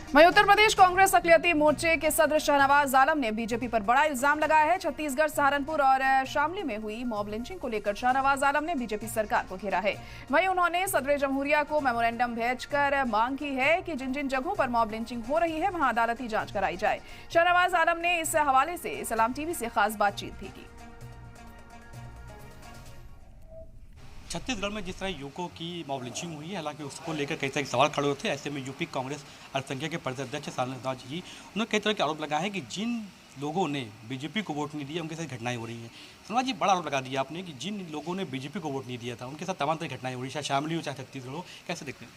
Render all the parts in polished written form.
वहीं उत्तर प्रदेश कांग्रेस अक़लियती मोर्चे के सदर शहनवाज आलम ने बीजेपी पर बड़ा इल्जाम लगाया है। छत्तीसगढ़, सहारनपुर और शामली में हुई मॉब लिंचिंग को लेकर शहनवाज आलम ने बीजेपी सरकार को घेरा है। वहीं उन्होंने सदर जमहूरिया को मेमोरेंडम भेजकर मांग की है कि जिन जिन जगहों पर मॉब लिंचिंग हो रही है वहां अदालती जांच कराई जाए। शहनवाज आलम ने इस हवाले से सलाम टीवी से खास बातचीत भी की। छत्तीसगढ़ में जिस तरह युवकों की मॉब लिंचिंग हुई है, हालांकि उसको लेकर कई तरह के सवाल खड़े होते हैं। ऐसे में यूपी कांग्रेस अल्पसंख्यक के प्रदेश अध्यक्ष सारनाथ जी उन्होंने कई तरह के आरोप लगाए हैं कि जिन लोगों ने बीजेपी को वोट नहीं दिया उनके साथ घटनाएं हो रही हैं। सारनाथ जी, बड़ा आरोप लगा दिया आपने कि जिन लोगों ने बीजेपी को वोट नहीं दिया था उनके साथ तमाम तरह की घटनाएं हो रही, चाहे शामली हो चाहे छत्तीसगढ़ हो, कैसे देखते हैं?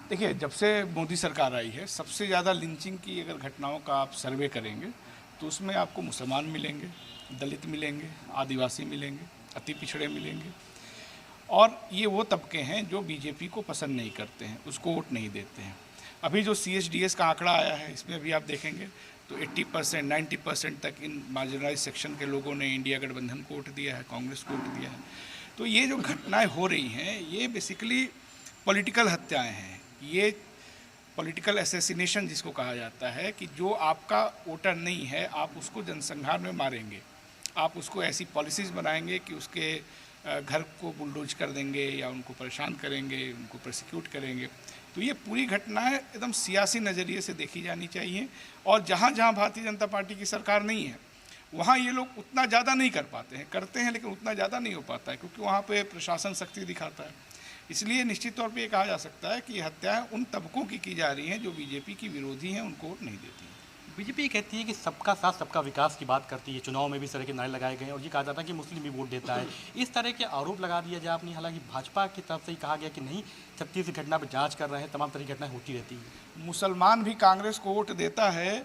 देखिए, जब से मोदी सरकार आई है सबसे ज़्यादा लिंचिंग की अगर घटनाओं का आप सर्वे करेंगे तो उसमें आपको मुसलमान मिलेंगे, दलित मिलेंगे, आदिवासी मिलेंगे, अति पिछड़े मिलेंगे। और ये वो तबके हैं जो बीजेपी को पसंद नहीं करते हैं, उसको वोट नहीं देते हैं। अभी जो CSDS का आंकड़ा आया है इसमें भी आप देखेंगे तो 80% 90% तक इन मार्जिनलाइज सेक्शन के लोगों ने इंडिया गठबंधन को वोट दिया है, कांग्रेस को वोट दिया है। तो ये जो घटनाएं हो रही हैं ये बेसिकली पॉलिटिकल हत्याएं हैं। ये पॉलिटिकल असैसिनेशन जिसको कहा जाता है कि जो आपका वोटर नहीं है आप उसको जनसंहार में मारेंगे, आप उसको ऐसी पॉलिसीज़ बनाएंगे कि उसके घर को बुलडोज कर देंगे या उनको परेशान करेंगे, उनको प्रोसिक्यूट करेंगे। तो ये पूरी घटनाएं एकदम सियासी नज़रिए से देखी जानी चाहिए। और जहाँ जहाँ भारतीय जनता पार्टी की सरकार नहीं है वहाँ ये लोग उतना ज़्यादा नहीं कर पाते हैं, करते हैं लेकिन उतना ज़्यादा नहीं हो पाता है क्योंकि वहाँ पे प्रशासन सख्ती दिखाता है। इसलिए निश्चित तौर पे ये कहा जा सकता है कि ये हत्याएं उन तबकों की जा रही हैं जो बीजेपी की विरोधी हैं, उनको वोट नहीं देती हैं। बीजेपी कहती है कि सबका साथ सबका विकास की बात करती है, चुनाव में भी इस तरह के नारे लगाए गए और ये कहा जाता है कि मुस्लिम भी वोट देता है। इस तरह के आरोप लगा दिया जाए आपने, हालांकि भाजपा की तरफ से ही कहा गया कि नहीं, छत्तीस घटना पर जांच कर रहे हैं, तमाम तरह की घटनाएं होती रहती हैं। मुसलमान भी कांग्रेस को वोट देता है,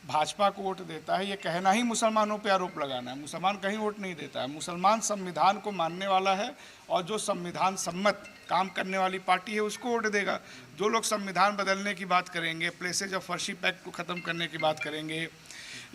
भाजपा को वोट देता है, ये कहना ही मुसलमानों पे आरोप लगाना है। मुसलमान कहीं वोट नहीं देता है। मुसलमान संविधान को मानने वाला है और जो संविधान सम्मत काम करने वाली पार्टी है उसको वोट देगा। जो लोग संविधान बदलने की बात करेंगे, प्लेसेज ऑफ वर्शिप एक्ट को ख़त्म करने की बात करेंगे,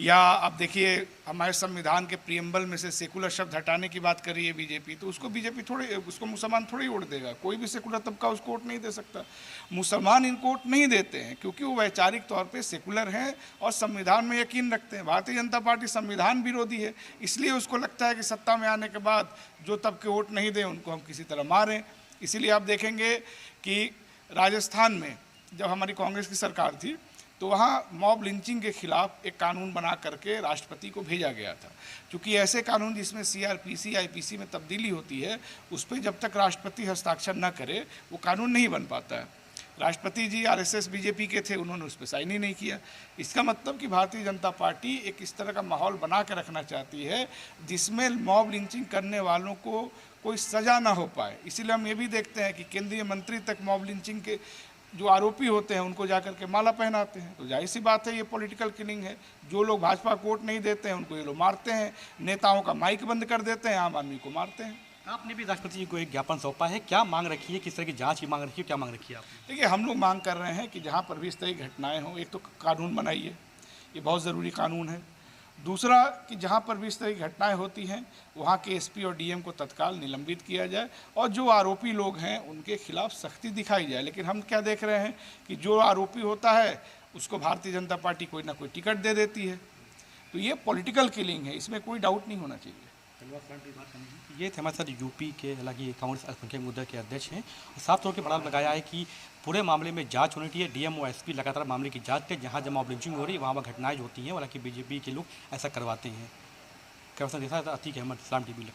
या आप देखिए हमारे संविधान के प्रियम्बल में से सेकुलर शब्द हटाने की बात कर रही है बीजेपी, तो उसको बीजेपी उसको मुसलमान थोड़ी वोट देगा। कोई भी सेकुलर तबका उसको वोट नहीं दे सकता। मुसलमान इनको वोट नहीं देते हैं क्योंकि वो वैचारिक तौर पे सेकुलर हैं और संविधान में यकीन रखते हैं। भारतीय जनता पार्टी संविधान विरोधी है, इसलिए उसको लगता है कि सत्ता में आने के बाद जो तबके वोट नहीं दें उनको हम किसी तरह मारें। इसीलिए आप देखेंगे कि राजस्थान में जब हमारी कांग्रेस की सरकार थी तो वहाँ मॉब लिंचिंग के खिलाफ एक कानून बना करके राष्ट्रपति को भेजा गया था। क्योंकि ऐसे कानून जिसमें CRPC IPC में तब्दीली होती है उस पर जब तक राष्ट्रपति हस्ताक्षर न करे वो कानून नहीं बन पाता है। राष्ट्रपति जी RSS BJP के थे, उन्होंने उस पर साइन ही नहीं किया। इसका मतलब कि भारतीय जनता पार्टी एक इस तरह का माहौल बना के रखना चाहती है जिसमें मॉब लिंचिंग करने वालों को कोई सज़ा ना हो पाए। इसीलिए हम ये भी देखते हैं कि केंद्रीय मंत्री तक मॉब लिंचिंग के जो आरोपी होते हैं उनको जाकर के माला पहनाते हैं। तो जाहिर सी बात है ये पॉलिटिकल किलिंग है। जो लोग भाजपा को वोट नहीं देते हैं उनको ये लोग मारते हैं, नेताओं का माइक बंद कर देते हैं, आम आदमी को मारते हैं। आपने भी राष्ट्रपति जी को एक ज्ञापन सौंपा है, क्या मांग रखी है, किस तरह की जांच की मांग रखी है, क्या मांग रखी है आपने? देखिए, हम लोग मांग कर रहे हैं कि जहाँ पर भी इस तरह की घटनाएँ हों, एक तो कानून बनाइए, ये बहुत ज़रूरी कानून है। दूसरा कि जहाँ पर भी इस तरह की घटनाएं होती हैं वहाँ के SP और DM को तत्काल निलंबित किया जाए और जो आरोपी लोग हैं उनके खिलाफ सख्ती दिखाई जाए। लेकिन हम क्या देख रहे हैं कि जो आरोपी होता है उसको भारतीय जनता पार्टी कोई ना कोई टिकट दे देती है। तो ये पॉलिटिकल किलिंग है, इसमें कोई डाउट नहीं होना चाहिए। ये थे हमारे साथ यूपी के, हालांकि कांग्रेस अल्पसंख्यक मोर्चा के अध्यक्ष हैं, और साफ तौर पर बड़ा लगाया है कि पूरे मामले में जांच होनी चाहिए। DM और SP लगातार मामले की जांच करें, जहां मॉब लिंचिंग हो रही है वहाँ घटनाएं होती हैं, हालांकि बीजेपी के लोग ऐसा करवाते हैं। कैसा देखा था? अतीक अहमद, सलाम TV।